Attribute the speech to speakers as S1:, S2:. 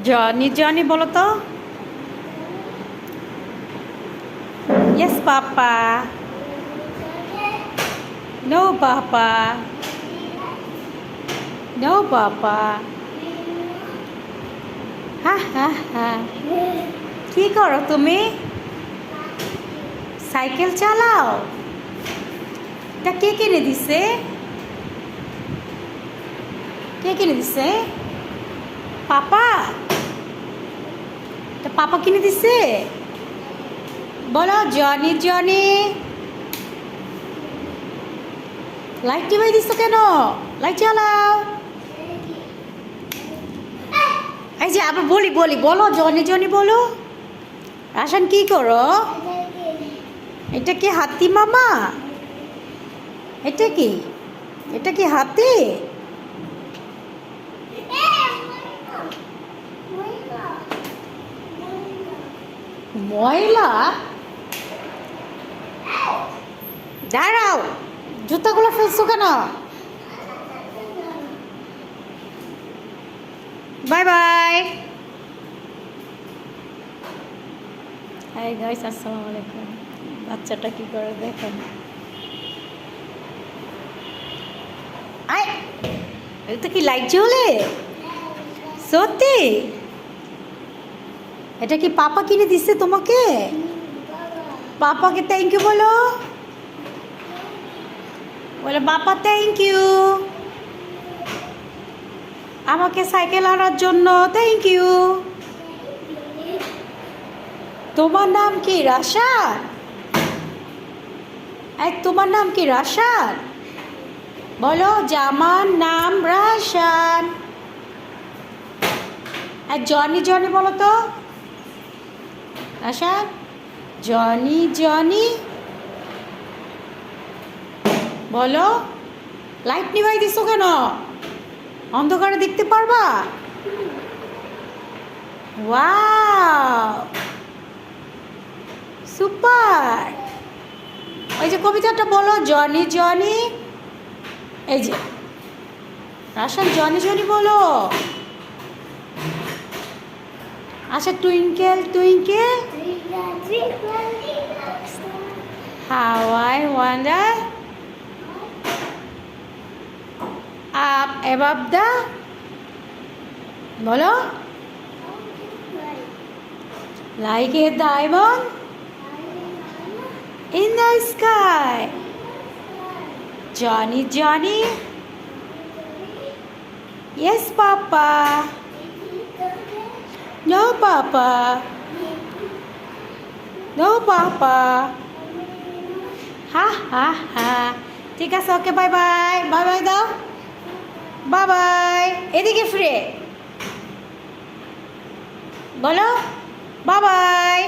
S1: Johnny Johnny বলো তো। Yes papa. No papa. No papa. Ha ha ha. কি করো তুমি? সাইকেল চালাও? এটা কে কিনে দিছে? কে কিনে দিছে? পাপা? এটা পাপা কিনে দিছে? বলো জনি জনি। লাইট টিপাই দিচ্ছ কেন? লাইট চালাও। এই যে আবার বলি বলি বলো জনি জনি বলো। রাশান কি করো? এটা কি হাতি মামা? এটা কি? এটা কি হাতি? ময়লা? দাঁড়াও, জুতাগুলো ফেলছো কেন? Bye bye. হাই গাইস, আসসালামু আলাইকুম। বাচ্চাটা কি করে দেখেন। আয়, এটা কি লাইট জ্বলে? সত্যি? এটা কি পাপা কিনে দিচ্ছে তোমাকে? পাপাকে থ্যাংক ইউ বলো। বলে পাপা থ্যাংক ইউ আমাকে সাইকেল আনার জন্য। Thank you. তোমার নাম কি? রাশান? তোমার নাম কি? রাশান? বলো যে আমার নাম রাশান। জনি জনি বলো তো। রাশান জনি জনি বলো। লাইট নিভাই দিছো কেন? অন্ধকারে দেখতে পারবা? Wow, super. ওই যে কবিতাটা বলো জনি জনি। এই যে রাশান জনি জনি বলো। আচ্ছা, twinkle twinkle how I wonder up above the, বলো, like a diamond in the sky. Johnny Johnny. Yes Papa. No Papa. No Papa. Ha ha ha. ঠিক আছে, okay bye bye. Bye bye দাও। Bye bye. এদিকে ফিরে বলো bye bye.